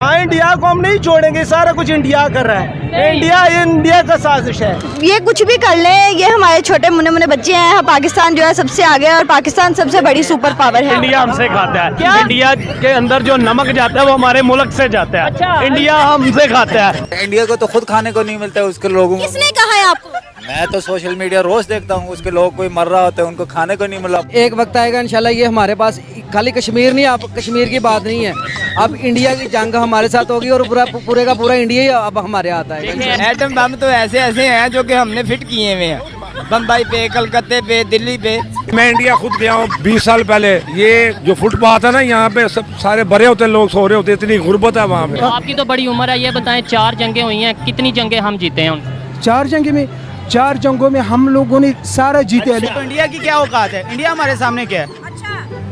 हाँ, इंडिया को हम नहीं छोड़ेंगे, सारा कुछ इंडिया कर रहा है। इंडिया का साजिश है। ये कुछ भी कर ले, ये हमारे छोटे मुन्ने मुन्ने बच्चे हैं। पाकिस्तान जो है सबसे आगे है और पाकिस्तान सबसे बड़ी सुपर पावर है। इंडिया हमसे खाता है। क्या? इंडिया के अंदर जो नमक जाता है वो हमारे मुल्क से जाता है। अच्छा, इंडिया हमसे खाता है। इंडिया को तो खुद खाने को नहीं मिलता है उसके लोगों को। किसने कहा है आपको? मैं तो सोशल मीडिया रोज देखता हूँ, उसके लोग कोई मर रहा होता है, उनको खाने को नहीं मिला। एक वक्त आएगा इंशाल्लाह ये हमारे पास खाली कश्मीर नहीं, अब कश्मीर की बात नहीं है, अब इंडिया की जंग हमारे साथ होगी और पूरे का पूरा इंडिया ही अब हमारे आता है। एटम बम तो ऐसे ऐसे हैं जो कि हमने फिट किए हुए हैं, बम्बई पे, कलकत्ते पे, दिल्ली पे। मैं इंडिया खुद गया हूँ 20 साल पहले। ये जो फुटपाथ है ना, यहाँ पे सब सारे भरे होते, लोग सो रहे होते, इतनी गुर्बत है वहाँ पे। आपकी तो बड़ी उम्र है, ये बताएं 4 जंगें हुई हैं, कितनी जंगें हम जीते हैं? 4 जंगों में हम लोगों ने सारा जीते हैं। तो इंडिया की क्या औकात है? इंडिया हमारे सामने क्या है?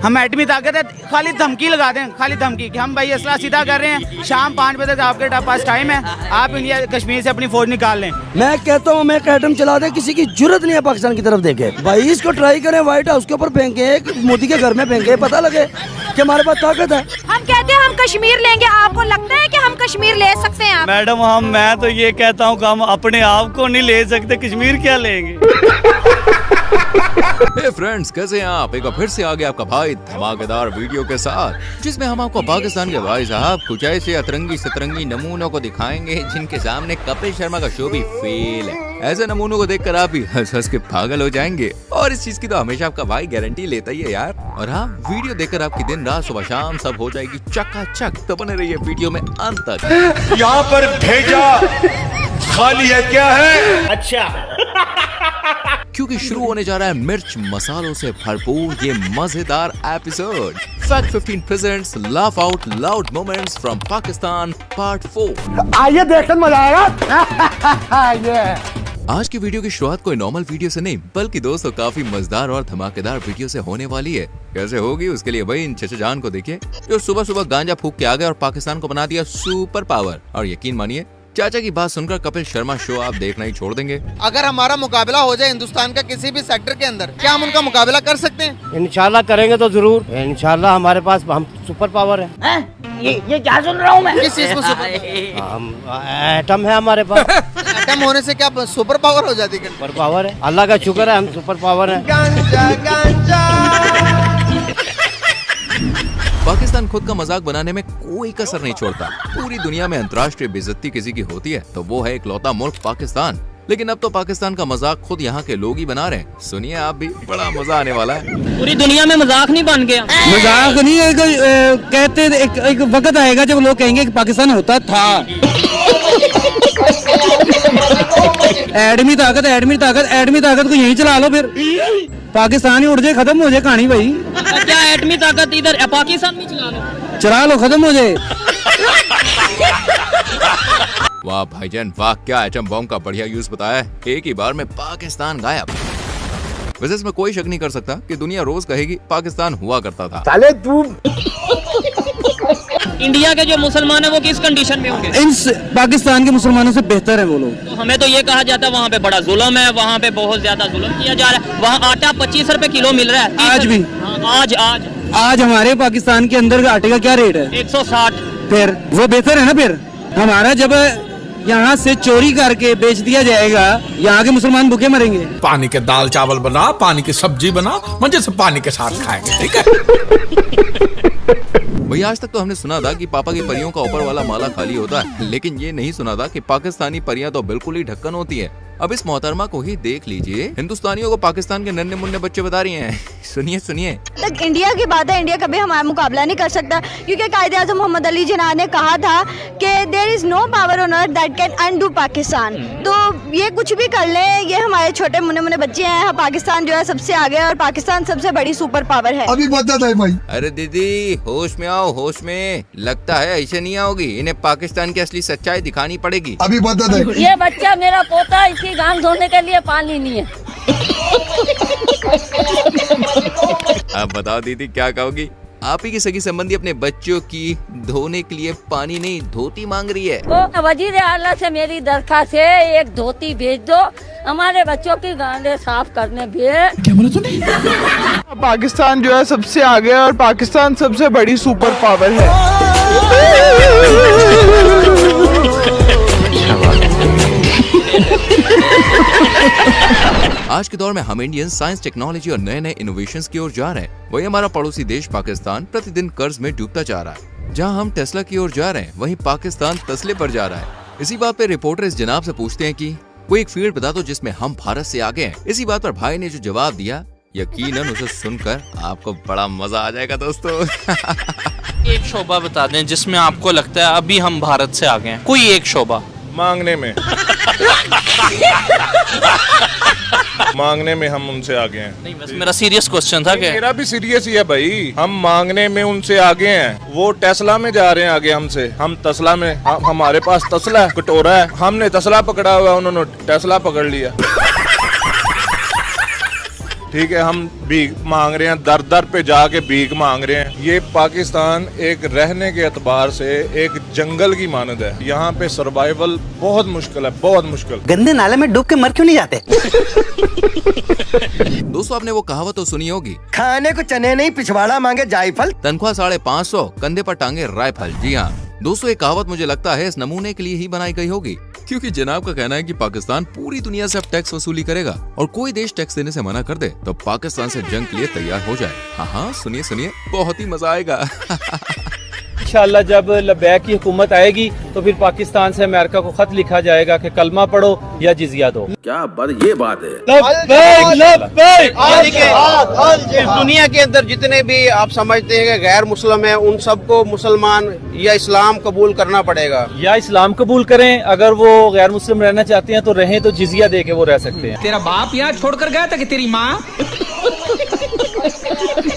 हम एटमी ताकत है, खाली धमकी लगा दें, खाली धमकी कि हम भाई असला सीधा कर रहे हैं, शाम 5 बजे तक आपके पास टाइम है, आप इंडिया कश्मीर से अपनी फौज निकाल लें। मैं कहता हूँ मैं एटम चला दे, किसी की जरूरत नहीं है पाकिस्तान की तरफ देखे। भाई इसको ट्राई करें, व्हाइट हाउस के ऊपर फेंके, मोदी के घर में फेंके, पता लगे कि हमारे पास ताकत है। हम कहते हैं हम कश्मीर लेंगे, आपको लगता है कि हम कश्मीर ले सकते हैं? मैडम मैं तो ये कहता हूँ कि हम अपने आप को नहीं ले सकते, कश्मीर क्या लेंगे। हे फ्रेंड्स, कैसे हैं आप? एक बार फिर से आ गया आपका भाई धमाकेदार वीडियो के साथ, जिसमें हम आपको पाकिस्तान के भाई साहब कुछ ऐसे अतरंगी सतरंगी नमूनों को दिखाएंगे जिनके सामने कपिल शर्मा का शो भी फेल है। ऐसे नमूनों को देखकर आप भी हंस हंस के पागल हो जाएंगे, और इस चीज की तो हमेशा आपका भाई गारंटी लेता ही है यार। और हाँ, वीडियो देखकर आपकी दिन रात सुबह शाम सब हो जाएगी चकाचक, तो बने रहिए वीडियो में अंत तक। यहाँ पर भेजा खाली है, क्या है? अच्छा, क्योंकि शुरू होने जा रहा है मिर्च मसालों से भरपूर ये मजेदार episode. Fact 15 presents laugh out loud moments from Pakistan part 4। आइए देखकर मजा आएगा। आज की वीडियो की शुरुआत कोई नॉर्मल वीडियो से नहीं, बल्कि दोस्तों काफी मजेदार और धमाकेदार वीडियो से होने वाली है। कैसे होगी उसके लिए भाई इन चचा जान को देखिए, जो सुबह सुबह गांजा फूक के आ गए और पाकिस्तान को बना दिया सुपर पावर। और यकीन मानिए, चाचा की बात सुनकर कपिल शर्मा शो आप देखना ही छोड़ देंगे। अगर हमारा मुकाबला हो जाए हिंदुस्तान का किसी भी सेक्टर के अंदर, क्या हम उनका मुकाबला कर सकते हैं? इंशाल्लाह करेंगे तो जरूर। इंशाल्लाह हमारे पास हम सुपर पावर है। ये क्या सुन रहा हूँ मैं? किस चीज को सुपर? एटम है हमारे पास। एटम होने से क्या सुपर पावर हो जाती है? सुपर पावर है, अल्लाह का शुक्र है, हम सुपर पावर है। पाकिस्तान खुद का मजाक बनाने में कोई कसर नहीं छोड़ता। पूरी दुनिया में अंतर्राष्ट्रीय बेइज्जती किसी की होती है तो वो है इकलौता मुल्क पाकिस्तान। लेकिन अब तो पाकिस्तान का मजाक खुद यहाँ के लोग ही बना रहे हैं। सुनिए आप भी, बड़ा मजा आने वाला है। पूरी दुनिया में मजाक नहीं बन गया। मजाक नहीं है, कहते एक वक्त आएगा जब लोग कहेंगे कि पाकिस्तान होता था। एडमी ताकत को यहीं चला लो, फिर पाकिस्तान ही उड़ जाए, खत्म हो जाए कहानी भाई। क्या एटमी ताकत इधर पाकिस्तान में चला लो, खत्म हो जाए। वाह भाईजान वाह, क्या एटम बम का बढ़िया यूज बताया है। एक ही बार में पाकिस्तान गायब। वैसे इसमें कोई शक नहीं कर सकता कि दुनिया रोज कहेगी पाकिस्तान हुआ करता था। साले तू इंडिया के जो मुसलमान है वो किस कंडीशन में होंगे? इन पाकिस्तान के मुसलमानों से बेहतर है वो लोग। तो हमें तो ये कहा जाता है वहाँ पे बड़ा जुल्म है, वहाँ पे बहुत ज्यादा जुल्म किया जा रहा है। वहाँ आटा 25 रुपए किलो मिल रहा है आज भी। आज हमारे पाकिस्तान के अंदर आटे का क्या रेट है? 160। फिर वो बेहतर है ना। फिर हमारा जब यहाँ से चोरी करके बेच दिया जाएगा, यहाँ के मुसलमान भूखे मरेंगे। पानी के दाल चावल बना, पानी की सब्जी बना, मजे से पानी के साथ खाएंगे, ठीक है? भाई आज तक तो हमने सुना था कि पापा की परियों का ऊपर वाला माला खाली होता है, लेकिन ये नहीं सुना था कि पाकिस्तानी परियां तो बिल्कुल ही ढक्कन होती है। अब इस मोहतरमा को ही देख लीजिए, हिंदुस्तानियों को पाकिस्तान के नन्हे मुन्ने बच्चे बता रही हैं। सुनिए सुनिए। तक इंडिया की बात है, इंडिया कभी हमारा मुकाबला नहीं कर सकता, क्योंकि कायदे-ए-आज़म मोहम्मद अली जिन्ना ने कहा था कि there is no power on earth that can undo Pakistan. तो ये कुछ भी कर ले, ये हमारे छोटे मुन्ने मुन्ने बच्चे हैं। पाकिस्तान जो है सबसे आगे है और पाकिस्तान सबसे बड़ी सुपर पावर है। अभी बदत है भाई। अरे दीदी होश में आओ, होश में। लगता है ऐसे नहीं आओगी, इन्हें पाकिस्तान की असली सच्चाई दिखानी पड़ेगी। अभी बदत है। ये बच्चा मेरा पोता, इसकी गांग धोने के लिए पानी नहीं है। अब बताओ दीदी क्या कहोगी? आप ही की सगी संबंधी अपने बच्चों की धोने के लिए पानी नहीं धोती मांग रही है। तो वजीर आला से मेरी दरखास्त है, एक धोती भेज दो, हमारे बच्चों की गांडें साफ करने भेज। क्या बोला तूने? पाकिस्तान जो है सबसे आगे है और पाकिस्तान सबसे बड़ी सुपर पावर है। आज के दौर में हम इंडियन साइंस, टेक्नोलॉजी और नए नए इनोवेशंस की ओर जा रहे हैं। वहीं हमारा पड़ोसी देश पाकिस्तान प्रतिदिन कर्ज में डूबता जा रहा है। जहां हम टेस्ला की ओर जा रहे हैं, वहीं पाकिस्तान तस्ले पर जा रहा है। इसी बात पे रिपोर्टर इस जनाब से पूछते हैं कि कोई एक फील्ड बता दो जिसमें हम भारत से आगे हैं। इसी बात पर भाई ने जो जवाब दिया, यकीनन उसे सुनकर आपको बड़ा मजा आ जाएगा दोस्तों। एक शोबा बता दें जिसमें आपको लगता है अभी हम भारत से आगे हैं, कोई एक शोबा। मांगने में मांगने में हम उनसे आगे हैं। नहीं, बस मेरा सीरियस क्वेश्चन था कि मेरा भी सीरियस ही है भाई, हम मांगने में उनसे आगे हैं। वो टेस्ला में जा रहे हैं आगे हमसे, हम तस्ला में। हमारे पास तस्ला है, कटोरा है, हमने तस्ला पकड़ा हुआ, उन्होंने टेस्ला पकड़ लिया। ठीक है, हम भीख मांग रहे हैं, दर दर पे जाके भीख मांग रहे हैं। ये पाकिस्तान एक रहने के एतबार से एक जंगल की मानद है। यहाँ पे सर्वाइवल बहुत मुश्किल है, बहुत मुश्किल। गंदे नाले में डूब के मर क्यों नहीं जाते? दोस्तों, आपने वो कहावत तो सुनी होगी, खाने को चने नहीं पिछवाड़ा मांगे जायफल। तनख्वाह 550, कंधे पर टांगे राइफल। जी हाँ दोस्तों, ये कहावत मुझे लगता है इस नमूने के लिए ही बनाई गई होगी, क्योंकि जनाब का कहना है कि पाकिस्तान पूरी दुनिया से अब टैक्स वसूली करेगा और कोई देश टैक्स देने से मना कर दे तो पाकिस्तान से जंग के लिए तैयार हो जाए। हाँ, सुनिए सुनिए, बहुत ही मजा आएगा। इंशाअल्लाह जब लबैक की हुकूमत आएगी तो फिर पाकिस्तान से अमेरिका को खत लिखा जाएगा कि कलमा पढ़ो या जिजिया दो। क्या बात, ये बात है। इस दुनिया के अंदर जितने भी आप समझते हैं कि गैर मुस्लिम है, उन सबको मुसलमान या इस्लाम कबूल करना पड़ेगा। या इस्लाम कबूल करें, अगर वो गैर मुस्लिम रहना चाहते हैं तो रहें, तो जिजिया दे के वो रह सकते हैं। तेरा बाप यहाँ छोड़कर गया था कि तेरी माँ?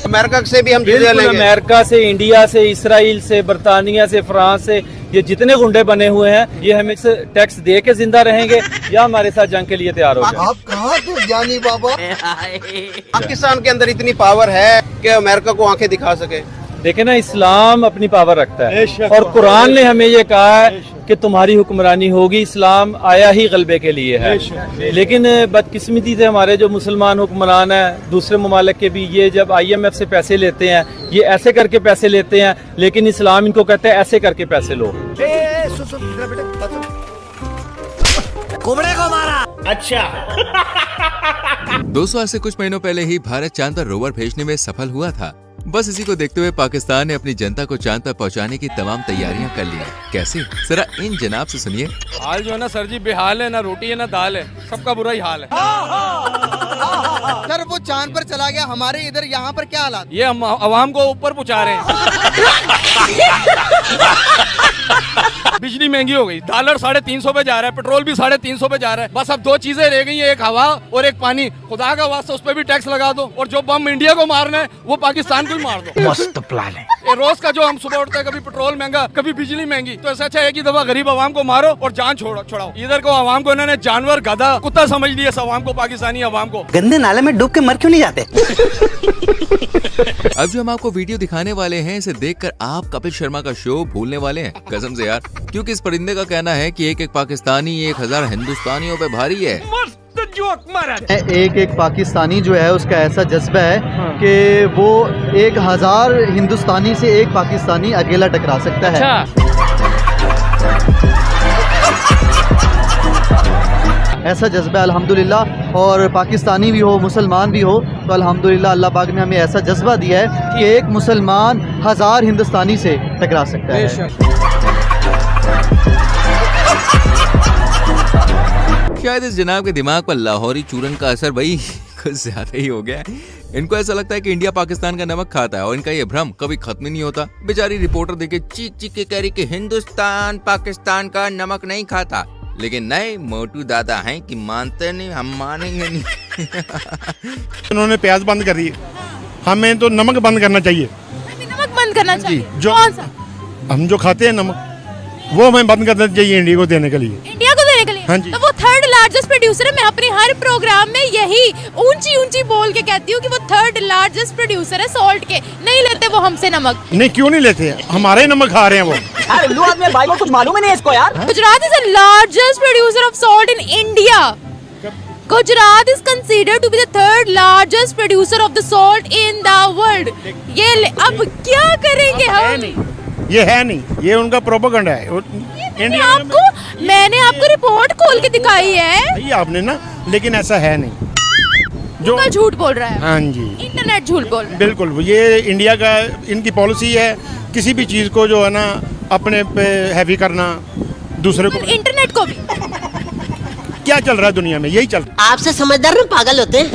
अमेरिका से भी हम जिजिया लेंगे। अमेरिका से, इंडिया से, इसराइल से, बरतानिया से, फ्रांस से, ये जितने गुंडे बने हुए हैं, ये हमें टैक्स दे के जिंदा रहेंगे या हमारे साथ जंग के लिए तैयार हो जाए। आप कहाँ थे जानी बाबा? पाकिस्तान के अंदर इतनी पावर है कि अमेरिका को आंखें दिखा सके। देखे ना, इस्लाम अपनी पावर रखता है और कुरान ने हमें ये कहा है कि तुम्हारी हुक्मरानी होगी। इस्लाम आया ही गलबे के लिए है, लेकिन बदकिस्मती से हमारे जो मुसलमान हुक्मरान हैं दूसरे ममालिक के भी, ये जब IMF से पैसे लेते हैं, ये ऐसे करके पैसे लेते हैं, लेकिन इस्लाम इनको कहते हैं ऐसे करके पैसे लो। कुबड़े को मारा। अच्छा। दोस्तों, ऐसे कुछ महीनों पहले ही भारत चांद पर रोवर भेजने में सफल हुआ था। बस इसी को देखते हुए पाकिस्तान ने अपनी जनता को चांद पर पहुंचाने की तमाम तैयारियां कर ली हैं। कैसे, जरा इन जनाब से सुनिए। हाल जो है ना सर जी, बेहाल है, ना रोटी है ना दाल है, सबका बुरा ही हाल है। सर वो चांद पर चला गया, हमारे इधर यहाँ पर क्या हालात? ये हम आवाम को ऊपर पहुंचा रहे हैं। बिजली महंगी हो गई, डॉलर 350 पे जा रहा है, पेट्रोल भी 350 पे जा रहा है। बस अब दो चीजें रह गई हैं, एक हवा और एक पानी। खुदा का वास्ता उस पर भी टैक्स लगा दो, और जो बम इंडिया को मारना है वो पाकिस्तान को ही मार दो। मस्त प्लान है। रोज का जो हम सुबह उठते हैं, कभी पेट्रोल महंगा, कभी बिजली महंगी, तो ऐसा अच्छा है कि दफा गरीब आवाम को मारो और जान छुड़ाओ। इधर को आवाम को इन्होंने जानवर, गधा, कुत्ता समझ लिया, इस आवाम को, पाकिस्तानी आवाम को। गंदे नाले में डूब के मर क्यों नहीं जाते? अब जो हम आपको वीडियो दिखाने वाले हैं, इसे देखकर आप कपिल शर्मा का शो भूलने वाले हैं, कसम से यार, क्योंकि इस परिंदे का कहना है कि एक एक पाकिस्तानी 1000 हिंदुस्तानियों पे भारी है। एक एक पाकिस्तानी जो है उसका ऐसा जज्बा है कि वो 1000 हिंदुस्तानी से एक पाकिस्तानी अकेला टकरा सकता है। ऐसा जज्बा अल्हम्दुलिल्लाह, और पाकिस्तानी भी हो, मुसलमान भी हो, तो अल्हम्दुलिल्लाह अल्लाह पाक ने हमें ऐसा जज्बा दिया है कि एक मुसलमान 1000 हिंदुस्तानी से टकरा सकता है। शायद इस जनाब के दिमाग पर लाहौरी चूरन का असर भाई कुछ ज्यादा ही हो गया है। इनको ऐसा लगता है कि इंडिया पाकिस्तान का नमक खाता है और इनका ये भ्रम कभी खत्म ही नहीं होता। बेचारी रिपोर्टर देखे चीख चीख के कह रही कि हिंदुस्तान पाकिस्तान का नमक नहीं खाता, लेकिन नए मोटू दादा हैं कि मानते नहीं, हम मानेंगे नहीं। उन्होंने प्याज बंद कर दी, हमें तो नमक बंद करना चाहिए। नमक बंद करना चाहिए? जो हम जो खाते हैं नमक, वो हमें बंद करना चाहिए इंडिया को देने के लिए। इंडिया को देने के लिए? हाँ जी। तो वो 3rd लार्जेस्ट प्रोड्यूसर है। मैं अपने हर प्रोग्राम में यही ऊंची ऊंची बोल के कहती हूँ कि वो 3rd लार्जेस्ट प्रोड्यूसर है सॉल्ट के। नहीं लेते वो हमसे नमक? नहीं, क्यों नहीं लेते, हमारे नमक खा रहे हैं वो। उल्लू आदमी भाई को कुछ मालूम ही नहीं इसको यार। Gujarat is the largest producer of salt in India. Gujarat is considered to be the 3rd largest producer of the salt in the world. ये अब क्या करेंगे हम? ये है नहीं, ये उनका प्रोपेगेंडा है। इंडिया मैंने आपको रिपोर्ट खोल के दिखाई है। आपने ना, लेकिन ऐसा है नहीं। जो झूठ बोल रहा है। हाँ जी, इंटरनेट झूठ बोल रहा है। बिल्कुल, ये इंडिया का इनकी पॉलिसी है, किसी भी चीज़ को जो है ना अपने पे हैवी करना, दूसरे को। इंटरनेट को भी क्या चल रहा है दुनिया में, यही चल रहा है। आपसे समझदार ना पागल होते हैं।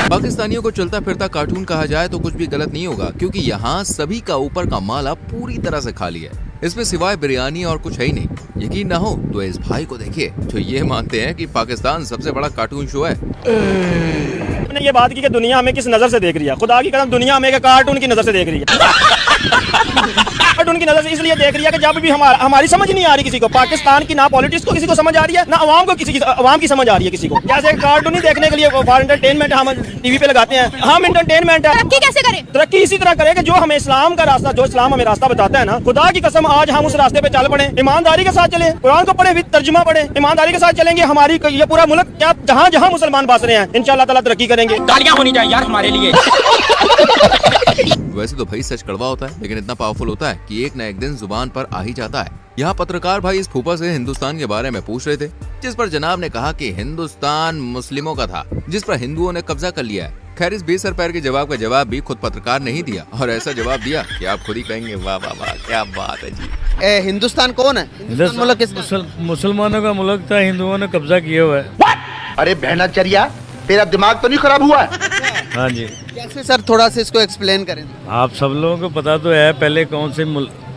पाकिस्तानियों को चलता फिरता कार्टून कहा जाए तो कुछ भी गलत नहीं होगा, क्योंकि यहाँ सभी का ऊपर का माला पूरी तरह से खाली है। इसमें सिवाय बिरयानी और कुछ है ही नहीं। यकीन ना हो तो इस भाई को देखिए जो ये मानते हैं कि पाकिस्तान सबसे बड़ा कार्टून शो है। आपने ये बात की कि दुनिया हमें किस नजर से देख रही है। खुदा की कसम दुनिया हमें कार्टून की नजर से देख रही है। कार्टून की नजर से इसलिए देख रही है कि जब भी हमारी समझ नहीं आ रही किसी को, पाकिस्तान की ना पॉलिटिक्स को किसी को समझ आ रही है, ना अवाम को अवाम की समझ आ रही है किसी को। जैसे कार्टून ही देखने के लिए फॉर एंटरटेनमेंट हम टीवी पे लगाते हैं, हम एंटरटेनमेंट है। तरक्की कैसे करें? तरक्की इसी तरह करें कि जो हमें इस्लाम का रास्ता, जो इस्लाम हमें रास्ता बताता है ना, खुदा की कसम आज हम उस रास्ते पे चल पड़े, ईमानदारी के साथ चले, कुरान को पढ़े, तर्जुमा पढ़े, ईमानदारी के साथ चलेंगे, हमारी ये पूरा मुल्क क्या जहाँ जहाँ मुसलमान बस रहे हैं इंशाअल्लाह ताला तरक्की करेंगे। गालियाँ होनी चाहिए यार हमारे लिए। वैसे तो भाई सच कड़वा होता है, लेकिन इतना पावरफुल होता है कि एक न एक दिन जुबान पर आ ही जाता है। यहाँ पत्रकार भाई इस फूफा से हिंदुस्तान के बारे में पूछ रहे थे, जिस पर जनाब ने कहा कि हिंदुस्तान मुस्लिमों का था, जिस पर हिंदुओं ने कब्जा कर लिया है। खैर इस बेसर पैर के जवाब का जवाब भी खुद पत्रकार ने ही दिया, और ऐसा जवाब दिया कि आप खुद ही कहेंगे वाह वाह वाह क्या बात है जी। हिंदुस्तान कौन है? मुसलमानों का मुल्क था, हिंदुओं ने कब्जा किया हुआ है। अरे बहनाचर्या, तेरा दिमाग तो नहीं खराब हुआ है? हाँ जी। कैसे सर, थोड़ा सा इसको एक्सप्लेन करें। आप सब लोगों को पता तो है पहले कौन से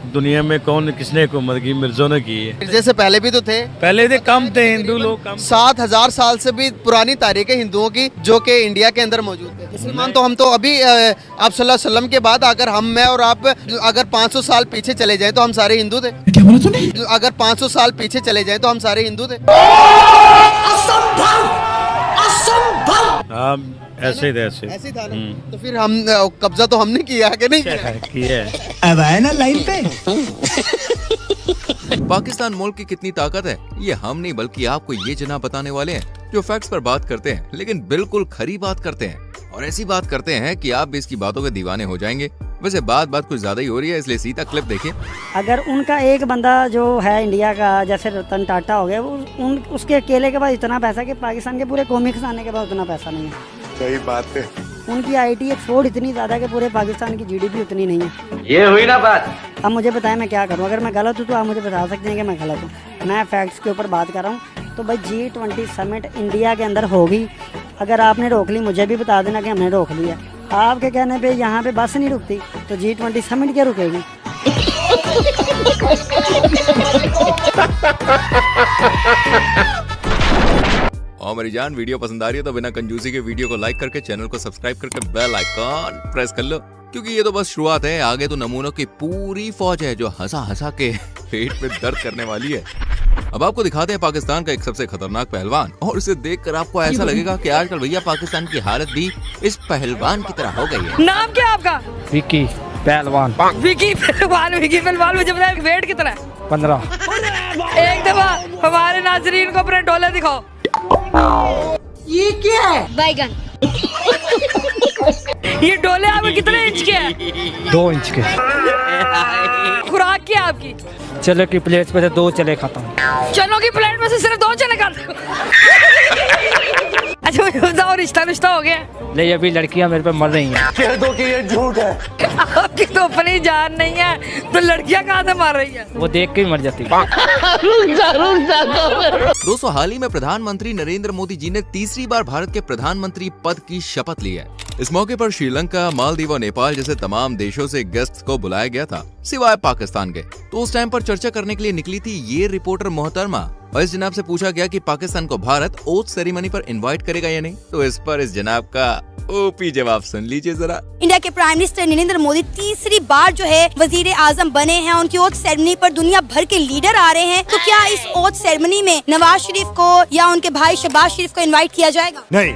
दुनिया में कौन किसने हुकूमत की, मिर्जों ने की है। जैसे पहले भी तो थे, पहले थे कम थे हिंदू लोग, कम। 7000 साल से भी पुरानी तारीख है हिंदुओं की, जो कि इंडिया के अंदर मौजूद है। मुसलमान तो हम तो अभी आप सल्लल्लाहु अलैहि वसल्लम के बाद अगर हम, मैं और आप अगर 500 साल पीछे चले जाए तो हम सारे हिंदू थे। क्या बोला तूने? अगर 500 साल पीछे चले जाए तो हम सारे हिंदू थे। हाँ ऐसे थे, ऐसे था ना। तो फिर हम कब्जा तो हमने किया कि नहीं किया? अब आए ना लाइन पे। पाकिस्तान मुल्क की कितनी ताकत है ये हम नहीं बल्कि आपको ये जना बताने वाले हैं, जो फैक्ट्स पर बात करते हैं लेकिन बिल्कुल खरी बात करते हैं, और ऐसी बात करते हैं कि आप भी इसकी बातों के दीवाने हो जाएंगे। वैसे बात कुछ ज्यादा ही हो रही है, इसलिए सीधा क्लिप देखिए। अगर उनका एक बंदा जो है इंडिया का, जैसे रतन टाटा हो गया, उसके अकेले के पास इतना पैसा कि पाकिस्तान के पूरे कौमी खजाने के पास उतना पैसा नहीं है। सही बात है। उनकी IT एक्सपोर्ट इतनी ज्यादा है कि पूरे पाकिस्तान की GDP उतनी नहीं है। ये हुई ना बात। अब मुझे बताएं मैं क्या करूं? अगर मैं गलत हूं तो आप मुझे बता सकते हैं कि मैं गलत हूं। मैं फैक्ट्स के ऊपर बात कर रहा हूं। तो भाई G20 समिट इंडिया के अंदर होगी, अगर आपने रोक ली मुझे भी बता देना कि हमने रोक लिया। आपके कहने पे यहाँ पे बस नहीं रुकती तो G20 समिट क्या रुकेगी? और मेरी जान, वीडियो पसंद आ रही है तो बिना कंजूसी के वीडियो को लाइक करके, चैनल को सब्सक्राइब करके बेल आइकॉन प्रेस कर लो, क्योंकि ये तो बस शुरुआत है। आगे तो नमूनों की पूरी फौज है जो हंसा हंसा के पेट में दर्द करने वाली है। अब आपको दिखाते हैं पाकिस्तान का एक सबसे खतरनाक पहलवान, और इसे देखकर आपको ऐसा लगेगा कि आजकल भैया पाकिस्तान की हालत भी इस पहलवान की तरह हो गई है। नाम क्या आपका? विकी पहलवान। विकी पहलवान। मुझे बताया वेट कितना है? 15। एक दफा हमारे नाजरीन को अपने डोले दिखाओ। ये क्या है? बैगन। ये डोले आपके कितने इंच के हैं? 2 इंच के। खुराक क्या आपकी? चलो की प्लेट पे से 2 चले खाता हूँ। चलो की प्लेट में से सिर्फ 2 चने खाते हो? अच्छा मुझे बताओ, रिश्ता हो गया? नहीं, अभी लड़कियां मेरे पे मर रही हैं। कह दो कि ये झूठ है। आपकी तो अपनी जान नहीं है तो लड़कियां कहाँ से मार रही हैं? वो देख के ही मर जाती है। दोस्तों, हाल ही में प्रधानमंत्री नरेंद्र मोदी जी ने तीसरी बार भारत के प्रधानमंत्री पद की शपथ ली है। इस मौके पर श्रीलंका, मालदीव और नेपाल जैसे तमाम देशों से गेस्ट को बुलाया गया था, सिवाय पाकिस्तान के। तो उस टाइम पर चर्चा करने के लिए निकली थी ये रिपोर्टर मोहतरमा, और इस जनाब से पूछा गया कि पाकिस्तान को भारत ओथ सेरेमनी पर इनवाइट करेगा या नहीं। तो इस पर इस जनाब का ओपी जवाब सुन लीजिए जरा। इंडिया के प्राइम मिनिस्टर नरेंद्र मोदी तीसरी बार जो है वजीर आजम बने हैं। उनकी ओथ सेरेमनी पर दुनिया भर के लीडर आ रहे हैं। तो क्या इस ओथ सेरेमनी में नवाज शरीफ को या उनके भाई शहबाज शरीफ को इनवाइट किया जाएगा? नहीं।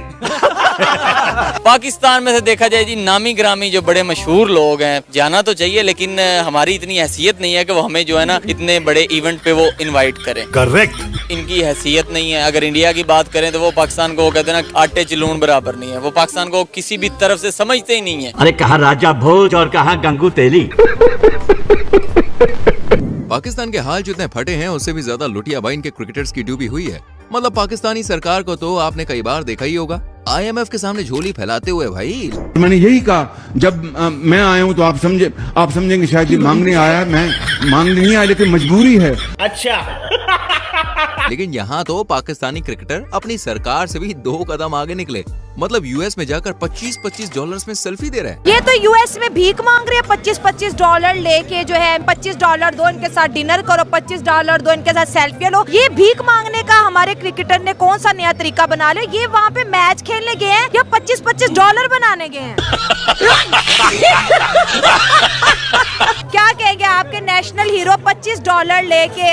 पाकिस्तान में से देखा जाए जी, नामी ग्रामी जो बड़े मशहूर लोग हैं, जाना तो चाहिए, लेकिन हमारी इतनी हैसियत नहीं है कि वो हमें जो है ना इतने बड़े इवेंट पे वो इनवाइट करें। करेक्ट। इनकी हैसियत नहीं है। अगर इंडिया की बात करें तो वो पाकिस्तान को कहते हैं ना आटे चिलून बराबर नहीं है। वो पाकिस्तान को किसी भी तरफ से समझते ही नहीं है। अरे कहाँ राजा भोज और कहाँ गंगू तेली। पाकिस्तान के हाल जितने फटे हैं उससे भी ज्यादा लुटियाबाइन के क्रिकेटर्स की डूबी हुई है। मतलब पाकिस्तानी सरकार को तो आपने कई बार देखा ही होगा IMF के सामने झोली फैलाते हुए भाई। मैंने यही कहा जब मैं आया हूँ तो आप समझेंगे शायद ये मांगने आया, मैं मांगने नहीं आया लेकिन मजबूरी है। अच्छा लेकिन यहाँ तो पाकिस्तानी क्रिकेटर अपनी सरकार से भी 2 कदम आगे निकले। मतलब US में जाकर $25 में सेल्फी दे रहे हैं। ये तो US में भीख मांग रहे हैं, $25 लेके जो है $25 दो, इनके साथ डिनर करो, $25 दो, इनके साथ सेल्फी लो। ये भीख मांगने का हमारे क्रिकेटर ने कौन सा नया तरीका बना लिया? ये वहाँ पे मैच खेलने गए हैं या $25 बनाने गए हैं? क्या कहेंगे आपके नेशनल हीरो $25 लेके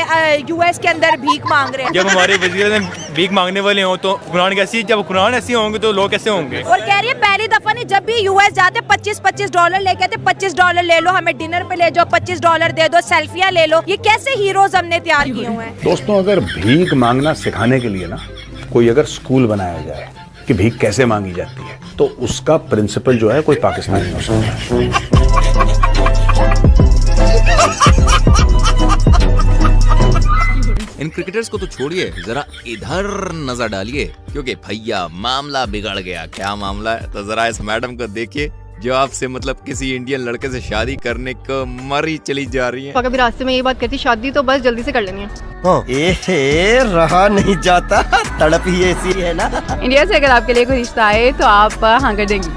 US के अंदर भीख मांग रहे हैं? जब हमारे वजीर भीख मांगने वाले हो तो कुरान कैसी, जब कुरान ऐसी होंगे तो लोग कैसे होंगे? और कह रही है पहली दफा नहीं, जब भी US जाते $25 लेके आते, $25 ले लो, हमें डिनर पे ले जाओ, $25 दे दो, सेल्फियां ले लो। ये कैसे हीरोज हमने तैयार किए हुए हैं? दोस्तों, अगर भीख मांगना सिखाने के लिए ना कोई अगर स्कूल बनाया जाए कि भीख कैसे मांगी जाती है, तो उसका प्रिंसिपल जो है कोई पाकिस्तानी हो सकता है। इन क्रिकेटर्स को तो छोड़िए, जरा इधर नजर डालिए क्योंकि भैया मामला बिगड़ गया। क्या मामला है? तो जरा इस मैडम को देखिए जो आपसे मतलब किसी इंडियन लड़के से शादी करने को मरी चली जा रही है। कभी रास्ते में ये बात कहती शादी तो बस जल्दी से कर लेनी है। रहा नहीं जाता, तड़प ही ऐसी है ना। इंडिया से अगर आपके लिए कोई रिश्ता आए तो आप हाँ कर देंगी?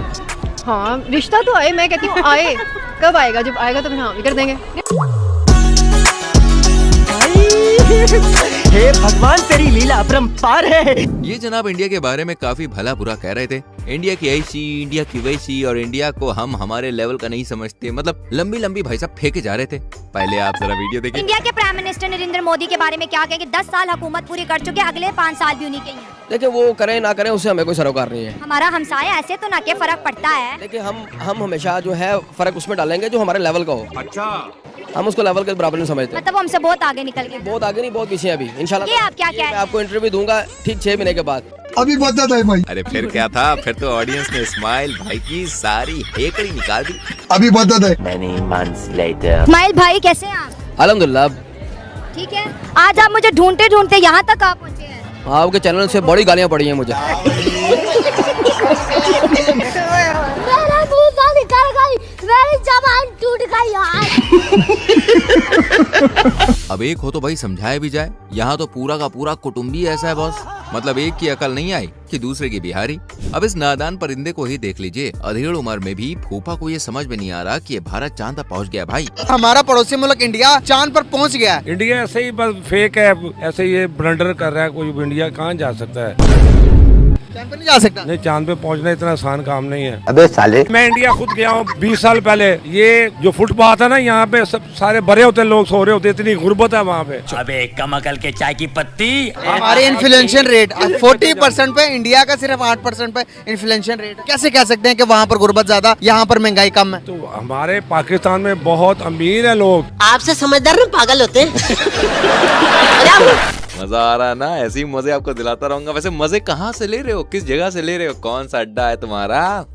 हाँ, रिश्ता तो आए, मैं कहती हूँ आए। कब आएगा? जब आएगा तो फिर हाँ भी कर देंगे। हे भगवान, तेरी लीला अपरंपार है। ये जनाब इंडिया के बारे में काफी भला बुरा कह रहे थे। इंडिया की ऐसी, इंडिया की वैसी, और इंडिया को हम हमारे लेवल का नहीं समझते। मतलब लंबी लंबी भाई साहब फेंके जा रहे थे। पहले आप जरा वीडियो देखिए। इंडिया के प्राइम मिनिस्टर नरेंद्र मोदी के बारे में क्या कहें कि 10 साल हुकूमत पूरी कर चुके, अगले 5 साल भी उन्हीं के ही हैं। देखिए, वो करें ना करें उससे हमें कोई सरोकार नहीं है। हमारा हमसाया ऐसे तो ना के फर्क पड़ता है। देखिए, हम हमेशा जो है फर्क उसमें डालेंगे जो हमारे लेवल का हो। अच्छा, हम उसको लेवल के बराबर नहीं समझते। मतलब हमसे बहुत आगे निकल गए। बहुत आगे नहीं, बहुत पीछे अभी इंशाल्लाह। ये आप क्या कह रहे हैं? मैं आपको इंटरव्यू दूंगा ठीक 6 महीने के बाद। अभी बता दे भाई। अरे फिर क्या था? फिर तो ऑडियंस ने इस्माइल भाई की सारी हेकड़ी निकाल दी। अभी बता दे। इस्माइल भाई कैसे हैं आप? अल्हम्दुलिल्लाह ठीक है। आज आप मुझे ढूंढते ढूंढते यहाँ तक आप पहुँचे हैं। आपके चैनल से बड़ी गालियाँ पड़ी हैं मुझे। मेरी ज़बान टूट गई यार। अब एक हो तो भाई समझाया भी जाए। यहाँ तो पूरा का पूरा कुटुंबी ऐसा है बॉस। मतलब एक की अकल नहीं आई कि दूसरे की बिहारी। अब इस नादान परिंदे को ही देख लीजिए। अधेड़ उम्र में भी फूफा को ये समझ में नहीं आ रहा कि ये भारत चांद तक पहुँच गया। भाई, हमारा पड़ोसी मुल्क इंडिया चांद पर पहुँच गया। इंडिया ऐसे ही बस फेक है, ऐसे ये ब्लंडर कर रहा है। कोई इंडिया कहाँ जा सकता है? चांद पे नहीं जा सकता। नहीं, चांद पे पहुंचना इतना आसान काम नहीं है। अबे साले, मैं इंडिया खुद गया हूँ 20 साल पहले। ये जो फुटपाथ है ना, यहाँ पे सब सारे भरे होते, लोग सो रहे होते, इतनी गुर्बत है वहाँ पे। अबे कम अकल के चाय की पत्ती। हमारे इन्फ्लेशन रेट 40% पे, इंडिया का सिर्फ 8% पे इन्फ्लेशन रेट। कैसे कह सकते हैं कि वहाँ पर गुर्बत ज्यादा, यहाँ पर महंगाई कम है? तो हमारे पाकिस्तान में बहुत अमीर है लोग। आपसे समझदार ना पागल होते हैं। मजा आ रहा है ना? ऐसे ही मजे आपको दिलाता रहूंगा। वैसे मजे कहाँ से ले रहे हो? किस जगह से ले रहे हो? कौन सा अड्डा है तुम्हारा?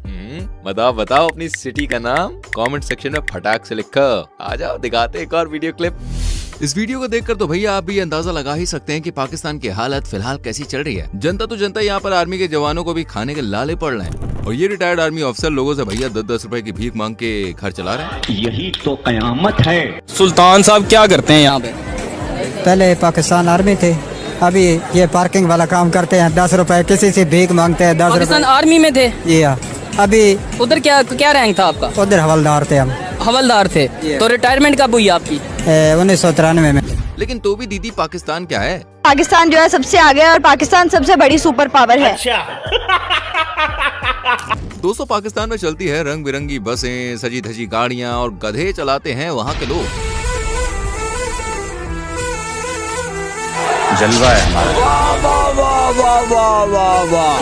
बताओ अपनी सिटी का नाम कमेंट सेक्शन में फटाक से लिखो। आ जाओ, दिखाते एक और वीडियो क्लिप। इस वीडियो को देखकर तो भैया आप भी अंदाजा लगा ही सकते हैं कि पाकिस्तान की हालत फिलहाल कैसी चल रही है। जनता तो जनता, यहाँ पर आर्मी के जवानों को भी खाने के लाले पड़ रहे हैं। और ये रिटायर्ड आर्मी ऑफिसर लोगों से भैया 10-10 रुपए की भीख मांग के घर चला रहे हैं। यही तो कयामत है। सुल्तान साहब क्या करते हैं यहाँ पे? पहले पाकिस्तान आर्मी थे, अभी ये पार्किंग वाला काम करते हैं। 10 रुपए किसी से भीख मांगते हैं। 10 पाकिस्तान आर्मी में थे? ये अभी उधर क्या रैंक था आपका? उधर हवलदार थे हम। हवलदार थे? तो रिटायरमेंट कब हुई आपकी? 1993 में। लेकिन तो भी दीदी, पाकिस्तान क्या है? पाकिस्तान जो है सबसे आगे है और पाकिस्तान सबसे बड़ी सुपर पावर है। दोस्तों, पाकिस्तान में चलती है रंग बिरंगी बसें, सजी धजी गाड़ियां और गधे चलाते हैं वहाँ के लोग। जलवा है हमारा। वाह वाह वाह वाह वाह वाह।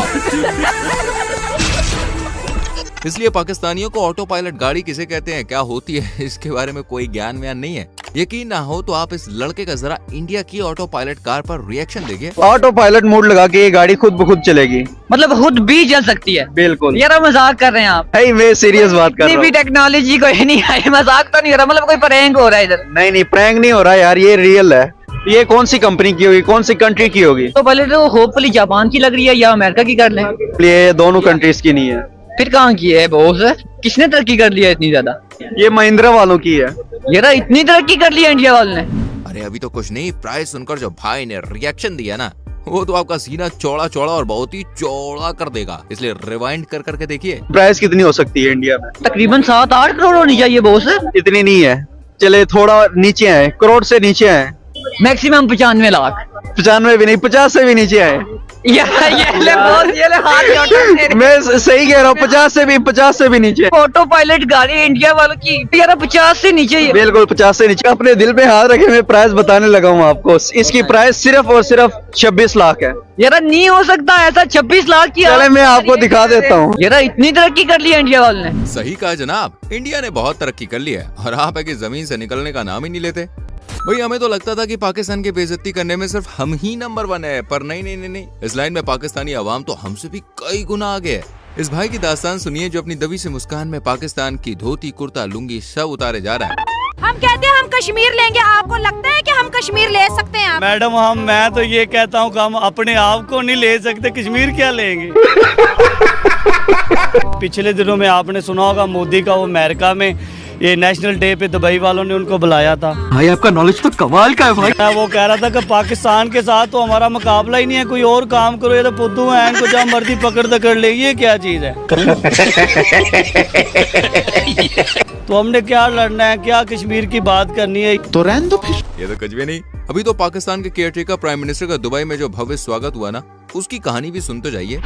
इसलिए पाकिस्तानियों को ऑटो पायलट गाड़ी किसे कहते हैं, क्या होती है, इसके बारे में कोई ज्ञान व्यान नहीं है। यकीन ना हो तो आप इस लड़के का जरा इंडिया की ऑटो पायलट कार पर रिएक्शन देखिए। ऑटो पायलट मोड लगा के ये गाड़ी खुद ब खुद चलेगी। मतलब खुद भी चल सकती है? बिल्कुल। यार मजाक कर रहे हैं आप? मैं सीरियस बात कर रहा हूँ। टेक्नोलॉजी कोई नहीं आई, मजाक तो नहीं हो रहा। मतलब कोई प्रैंक हो रहा है इधर? नहीं, प्रैंक नहीं हो रहा यार, ये रियल है। ये कौन सी कंपनी की होगी, कौन सी कंट्री की होगी? तो पहले तो होपफुली जापान की लग रही है या अमेरिका की कर लें। ये दोनों कंट्रीज की नहीं है। फिर कहाँ की है बॉस? किसने तरक्की कर लिया इतनी ज्यादा? ये महिंद्रा वालों की है। यार इतनी तरक्की कर ली है इंडिया वालों ने। अरे अभी तो कुछ नहीं, प्राइस सुनकर जो भाई ने रिएक्शन दिया ना, वो तो आपका सीना चौड़ा चौड़ा और बहुत ही चौड़ा कर देगा, इसलिए रिवाइंड कर करके देखिए। प्राइस कितनी हो सकती है इंडिया में? तकरीबन 7-8 करोड़ होनी चाहिए बॉस। इतनी नहीं है, चले थोड़ा नीचे है, करोड़ से नीचे है। मैक्सिमम 95 लाख। 95 भी नहीं, 50 से भी नीचे है। ये ले हाथ मैं सही कह रहा हूँ, 50 से भी नीचे। ऑटो पायलट गाड़ी इंडिया वालों की यार 50 से नीचे ही। बिल्कुल 50 से नीचे। अपने दिल पे हाथ रखे मैं प्राइस बताने लगा हूँ आपको। इसकी प्राइस सिर्फ और सिर्फ 26 लाख है। यार नहीं हो सकता ऐसा, 26 लाख की। चले मैं आपको दिखा देता हूँ। यार इतनी तरक्की कर ली है इंडिया वालों ने। सही कहा जनाब, इंडिया ने बहुत तरक्की कर ली है और आप है कि जमीन से निकलने का नाम ही नहीं लेते। भाई हमें तो लगता था कि पाकिस्तान की बेइज्जती करने में सिर्फ हम ही नंबर 1 है, पर नहीं। इस लाइन में पाकिस्तानी अवाम तो हमसे भी कई गुना आगे है। इस भाई की दास्तान सुनिए जो अपनी दबी से मुस्कान में पाकिस्तान की धोती, कुर्ता, लुंगी सब उतारे जा रहा है। हम कहते हैं हम कश्मीर लेंगे, आपको लगता है कि हम कश्मीर ले सकते हैं? मैडम मैं तो ये कहता हूँ कि हम अपने आप को नहीं ले सकते, कश्मीर क्या लेंगे। पिछले दिनों में आपने सुना होगा मोदी का वो अमेरिका में ये नेशनल डे पे दुबई वालों ने उनको बुलाया था। भाई आपका नॉलेज तो कमाल का है भाई। वो कह रहा था कि पाकिस्तान के साथ तो हमारा मुकाबला ही नहीं है, कोई और काम करो, ये तो पुद्दू है, इनको जहाँ मर्जी पकड़ ले, ये क्या चीज है। तो हमने क्या लड़ना है, क्या कश्मीर की बात करनी है? तो रहने दो फिर। ये तो कुछ भी नहीं। अभी तो पाकिस्तान के केयरटेकर प्राइम मिनिस्टर का दुबई में जो भव्य स्वागत हुआ ना, उसकी कहानी भी सुन तो जाइए।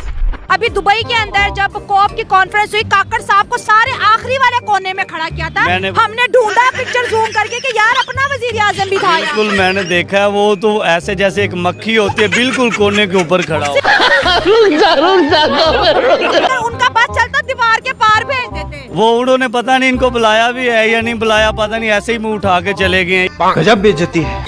अभी दुबई के अंदर जब कोप की कॉन्फ्रेंस हुई, काकड़ साहब को सारे आखिरी वाले कोने में खड़ा किया था। हमने ढूंढा पिक्चर जूम करके कि यार अपना वजीर आजम भी था। बिल्कुल मैंने देखा है, वो तो ऐसे जैसे एक मक्खी होती है, बिल्कुल कोने के ऊपर खड़ा हो। उनका बस चलता दीवार के पार भेज देते। वो उन्होंने पता नहीं इनको बुलाया भी है या नहीं बुलाया, पता नहीं, ऐसे ही मुंह उठा के चले गए। गजब बेइज्जती है।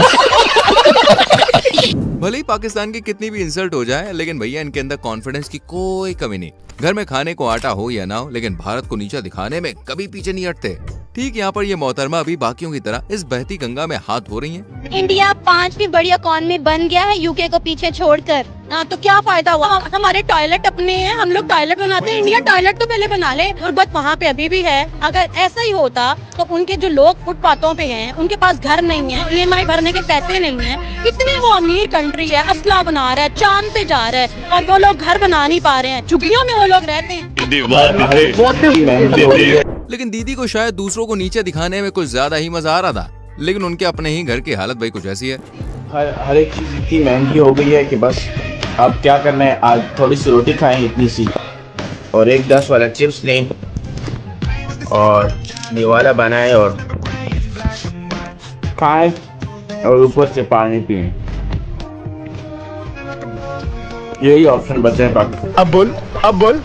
भले ही पाकिस्तान की कितनी भी इंसल्ट हो जाए, लेकिन भैया इनके अंदर कॉन्फिडेंस की कोई कमी नहीं। घर में खाने को आटा हो या ना हो, लेकिन भारत को नीचा दिखाने में कभी पीछे नहीं हटते। ठीक यहाँ पर ये मोहतरमा अभी बाकियों की तरह इस बहती गंगा में हाथ धो रही हैं। इंडिया 5वीं बड़ी इकॉनमी बन गया है यूके को पीछे छोड़कर। तो क्या फायदा हुआ? हमारे टॉयलेट अपने हैं, हम लोग टॉयलेट बनाते हैं। इंडिया टॉयलेट तो पहले बना ले। गुर्बत वहाँ पे अभी भी है। अगर ऐसा ही होता तो उनके जो लोग फुटपाथों पे हैं, उनके पास घर नहीं है, EMI भरने के पैसे नहीं है। इतनी वो अमीर कंट्री है, असला बना रहा है, चांद पे जा रहा है, और वो लोग घर बना नहीं पा रहे हैं। झुग्गियों में वो लोग रहते हैं। लेकिन दीदी को शायद दूसरों को नीचे दिखाने में कुछ ज्यादा ही मजा आ रहा था, लेकिन उनके अपने ही घर की हालत भाई कुछ ऐसी है। हर एक चीज इतनी महंगी हो गई है कि बस अब क्या करना है, आज थोड़ी सी रोटी खाएं इतनी सी, और एक 10 वाला चिप्स लें और निवाला बनाएं और खाएं और ऊपर से पानी पिएं। यही ऑप्शन बचे हैं पाकिस्तान। अब बोल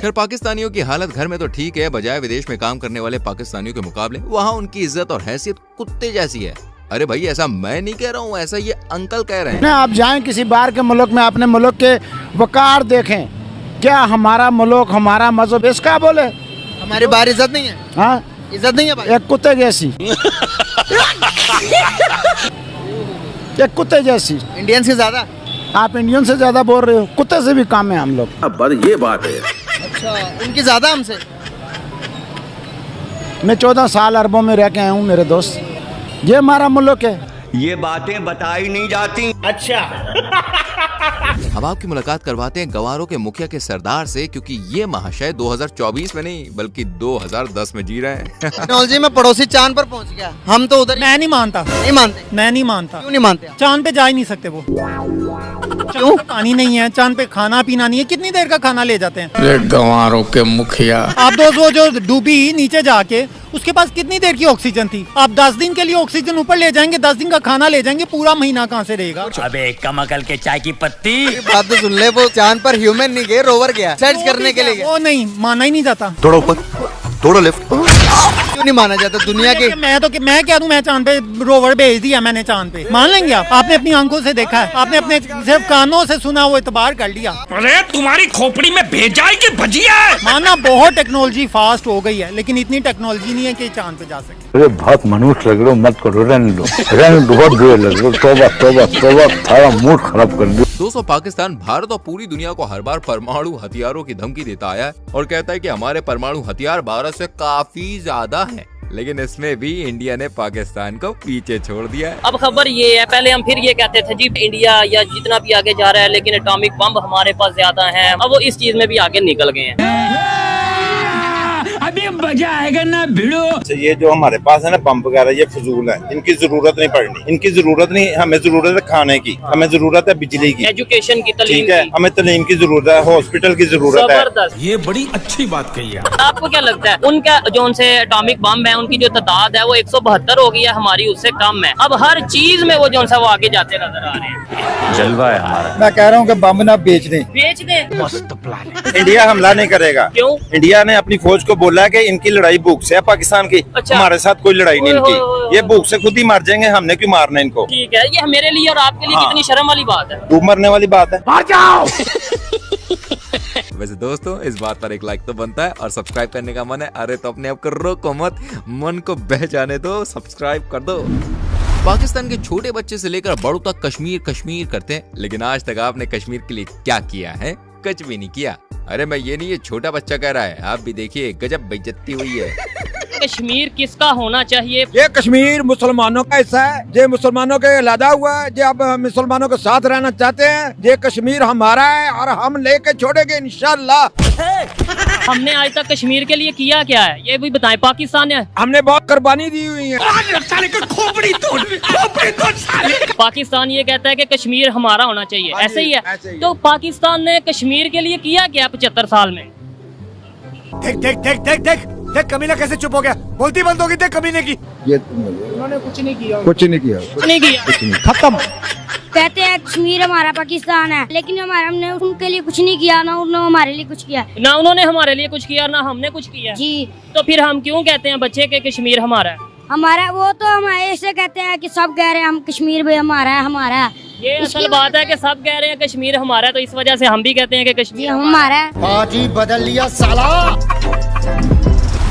खैर पाकिस्तानियों की हालत घर में तो ठीक है, बजाय विदेश में काम करने वाले पाकिस्तानियों के मुकाबले वहाँ उनकी इज्जत और हैसियत कुत्ते जैसी है। अरे भाई ऐसा मैं नहीं कह रहा हूँ, ऐसा ये अंकल कह रहे हैं। आप जाएं किसी बाहर के मुल्क में, अपने मुल्क के वकार देखें, क्या हमारा मुल्क, हमारा मजहब इसका बोले हमारी बाहर इज्जत नहीं है। हाँ इज्जत नहीं है भाई। एक कुत्ते जैसी एक कुत्ते जैसी। इंडियन से ज्यादा आप इंडियन से ज्यादा बोल रहे हो, कुत्ते से भी कम है हम लोग। अब ये बात है। अच्छा उनकी ज्यादा हमसे। मैं 14 साल अरबों में रह के आया हूँ मेरे दोस्त, ये हमारा मुल्क है। ये बातें बताई नहीं जाती। अच्छा अब आपकी मुलाकात करवाते हैं गवारों के मुखिया के सरदार से, क्योंकि ये महाशय 2024 में नहीं बल्कि 2010 में जी रहे हैं। टेक्नोलॉजी में पड़ोसी चांद पर पहुंच गया, हम तो उधर। मैं नहीं मानता। नहीं मानते? मैं नहीं मानता। क्यों नहीं मानते? चांद पे जा ही नहीं सकते वो। क्यों? पानी नहीं है चांद पे, खाना पीना नहीं है, कितनी देर का खाना ले जाते हैं गंवारों के मुखिया। आप दोस्त वो जो डूबी नीचे जाके, उसके पास कितनी देर की ऑक्सीजन थी? आप 10 दिन के लिए ऑक्सीजन ऊपर ले जाएंगे, 10 दिन का खाना ले जाएंगे, पूरा महीना कहाँ से रहेगा? अबे कमकल के चाय की पत्ती। बात तो सुन ले, वो चांद पर ह्यूमन नहीं गए, रोवर गया सर्च करने के लिए। वो नहीं माना ही नहीं जाता। थोड़ा ऊपर, थोड़ा लेफ्ट। क्यों नहीं माना जाता दुनिया के? मैं क्या दूं, मैं चांद पे रोवर भेज दिया मैंने चांद पे, मान लेंगे आप? आपने अपनी आंखों से देखा है, आपने अपने सिर्फ कानों से सुना, वो इतबार कर लिया। अरे तुम्हारी खोपड़ी में भेजा है कि भजिया है? माना बहुत टेक्नोलॉजी फास्ट हो गई है, लेकिन इतनी टेक्नोलॉजी नहीं है कि चांद पे जा सके। अरे बहुत मनुष्य लग रहे हो, मत करो, रहने दो, बहुत बुरे लग रहे हो, तौबा तौबा तौबा, सारा मूड खराब कर दिया। दोस्तों, पाकिस्तान भारत और पूरी दुनिया को हर बार परमाणु हथियारों की धमकी देता आया है और कहता है कि हमारे परमाणु हथियार भारत से काफी ज्यादा हैं। लेकिन इसमें भी इंडिया ने पाकिस्तान को पीछे छोड़ दिया है। अब खबर ये है, पहले हम फिर ये कहते थे जी इंडिया या जितना भी आगे जा रहा है, लेकिन एटॉमिक बम हमारे पास ज्यादा है। अब वो इस चीज में भी आगे निकल गए हैं। अभी मजा आएगा ना भिड़ो। ये जो हमारे पास है ना बम वगैरह, ये फजूल है, इनकी जरूरत नहीं पड़नी, इनकी जरूरत नहीं, हमें जरूरत है खाने की, हमें जरूरत है बिजली की, एजुकेशन की, तालीम ठीक है, हमें तालीम की जरूरत है, हॉस्पिटल की जरूरत है। ये बड़ी अच्छी बात कही है। आपको क्या लगता है, उनका जो उनसे एटॉमिक बम है, उनकी जो तादाद है वो 172 हो गई है, हमारी उससे कम है। अब हर चीज में वो जो वो आगे जाते नजर आ रहे हैं। जलवा है हमारा। मैं कह रहा हूँ कि बम ना बेच दें। बेच दें। मस्त प्लान है। इंडिया हमला नहीं करेगा। क्यों? इंडिया ने अपनी फौज को बोला है कि इनकी लड़ाई भूख से है, पाकिस्तान की। अच्छा। हमारे साथ कोई लड़ाई नहीं इनकी, ये भूख से खुद ही मर जाएंगे, हमने क्यों मारना इनको? ठीक है, ये मेरे लिए और आपके लिए कितनी शर्म वाली बात है। खूब मरने वाली बात है। मार जाओ। वैसे दोस्तों, इस बात पर एक लाइक तो बनता है और सब्सक्राइब करने का मन है, अरे तो अपने आप करो को मत, मन को बह जाने दो, सब्सक्राइब कर दो। पाकिस्तान के छोटे बच्चे से लेकर बड़ों तक कश्मीर कश्मीर करते हैं, लेकिन आज तक आपने कश्मीर के लिए क्या किया है? कुछ भी नहीं किया। अरे मैं ये नहीं, ये छोटा बच्चा कह रहा है, आप भी देखिए, गजब बेइज्जती हुई है। कश्मीर किसका होना चाहिए? ये कश्मीर मुसलमानों का हिस्सा है, ये मुसलमानों के अलहदा हुआ है, ये अब मुसलमानों के साथ रहना चाहते हैं। ये कश्मीर हमारा है और हम लेके छोड़ेंगे इंशाल्लाह। हमने आज तक कश्मीर के लिए किया क्या है, ये भी बताएं। पाकिस्तान है, हमने बहुत कुर्बानी दी हुई है। पाकिस्तान ये कहता है कि कश्मीर हमारा होना चाहिए, ऐसे ही है। तो पाकिस्तान ने कश्मीर के लिए किया क्या 75 साल में? देख देख देख देख देख देख, कमीना कैसे चुप हो गया, बोलती बंद होगी, देख कमीने की। ये उन्होंने कुछ नहीं किया, कुछ नहीं किया, कुछ नहीं किया, खत्म। कहते हैं कश्मीर हमारा पाकिस्तान है, लेकिन हमने उनके लिए कुछ नहीं किया, ना उन्होंने हमारे लिए कुछ किया, ना उन्होंने हमारे लिए कुछ किया, ना हमने कुछ किया जी। तो फिर हम क्यों कहते हैं बच्चे के कश्मीर हमारा है? हमारा वो तो हम ऐसे कहते हैं कि सब कह रहे हैं हम कश्मीर भी हमारा है, हमारा है। ये असल बात है कि सब कह रहे हैं कश्मीर हमारा है, तो इस वजह से हम भी कहते हैं कि कश्मीर हमारा है। आज ही बदल लिया साला।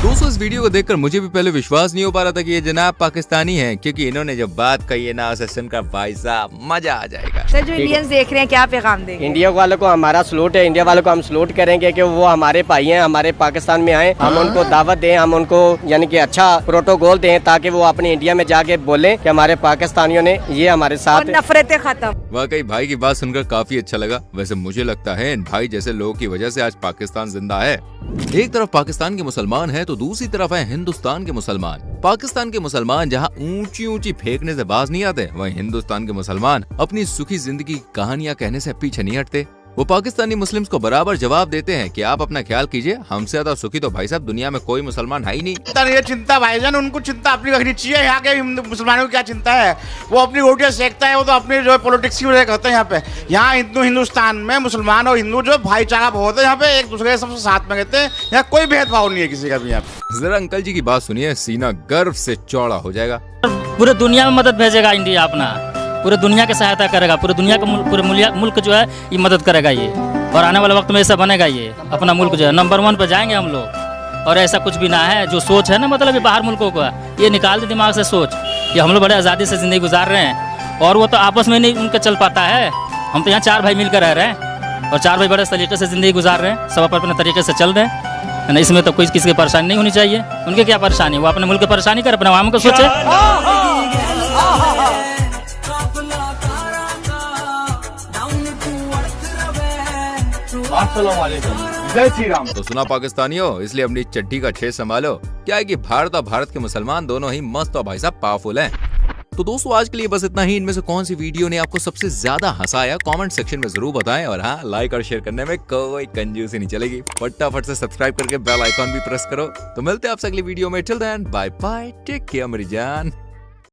दोस्तों, इस वीडियो को देखकर मुझे भी पहले विश्वास नहीं हो पा रहा था कि ये जनाब पाकिस्तानी हैं, क्योंकि इन्होंने जब बात कही है ना, उसे सुनकर भाई साहब मजा आ जाएगा। सर, जो इंडियंस देख रहे हैं, क्या पैगाम देंगे? इंडिया वालों को हमारा सलूट है, इंडिया वालों को हम सलूट करेंगे कि वो हमारे भाई हैं, हमारे पाकिस्तान में आए, हम उनको दावत दें, हम उनको यानी कि अच्छा प्रोटोकॉल दें, ताकि वो अपने इंडिया में जाके बोले कि हमारे पाकिस्तानियों ने ये हमारे साथ, नफरतें खत्म। वाकई भाई की बात सुनकर काफी अच्छा लगा। वैसे मुझे लगता है इन भाई जैसे लोगों की वजह से आज पाकिस्तान जिंदा है। एक तरफ पाकिस्तान के मुसलमान हैं, तो दूसरी तरफ है हिंदुस्तान के मुसलमान। पाकिस्तान के मुसलमान जहां ऊंची ऊंची फेंकने से बाज नहीं आते, वहीं हिंदुस्तान के मुसलमान अपनी सुखी जिंदगी की कहानियां कहने से पीछे नहीं हटते। वो पाकिस्तानी मुस्लिम्स को बराबर जवाब देते हैं कि आप अपना ख्याल कीजिए, हमसे ज्यादा सुखी तो भाई साहब दुनिया में कोई मुसलमान है ही नहीं। ये चिंता भाईजान, उनको चिंता अपनी रखनी चाहिए। यहाँ के मुसलमानों की क्या चिंता है, वो अपनी रोटियां सेकता है, वो तो अपने जो पॉलिटिक्स की वजह करते हैं। यहाँ पे यहाँ हिंदुस्तान में मुसलमान और हिंदू जो भाईचारा बहुत है, यहाँ पे एक दूसरे के सबसे साथ में रहते हैं, यहाँ कोई भेदभाव नहीं है किसी का भी। यहाँ पे जरा अंकल जी की बात सुनिए, सीना गर्व से चौड़ा हो जाएगा। पूरे दुनिया में मदद भेजेगा इंडिया, अपना पूरे दुनिया की सहायता करेगा, पूरे दुनिया का पूरे मुल्क जो है ये मदद करेगा ये, और आने वाले वक्त में ऐसा बनेगा ये, अपना मुल्क जो है नंबर 1 पे जाएंगे हम लोग। और ऐसा कुछ भी ना है, जो सोच है ना मतलब ये बाहर मुल्कों का, ये निकाल दे दिमाग से सोच। ये हम लोग बड़े आज़ादी से ज़िंदगी गुजार रहे हैं, और वो तो आपस में नहीं उनका चल पाता है। हम तो यहाँ 4 भाई मिलकर रह रहे हैं, और 4 भाई बड़े तरीके से ज़िंदगी गुजार रहे हैं, सब अपने तरीके से चल रहे हैं। इसमें तो कोई किसी की परेशानी नहीं होनी चाहिए। उनके क्या परेशानी, वो अपने मुल्क की परेशानी कर, अपने आवाम को सोचे। जय श्री राम। तो सुना पाकिस्तानियों, इसलिए अपनी चड्डी का छेद संभालो। क्या है कि भारत और भारत के मुसलमान दोनों ही मस्त और भाई साहब पावरफुल हैं। तो दोस्तों, आज के लिए बस इतना ही। इनमें से कौन सी वीडियो ने आपको सबसे ज्यादा हंसाया, कमेंट सेक्शन में जरूर बताएं। और हाँ, लाइक और शेयर करने में कोई कंजूसी नहीं चलेगी। फटाफट से सब्सक्राइब करके बेल आइकॉन भी प्रेस करो। तो मिलते हैं आपसे अगली वीडियो में। Till then bye bye, take care मेरी जान।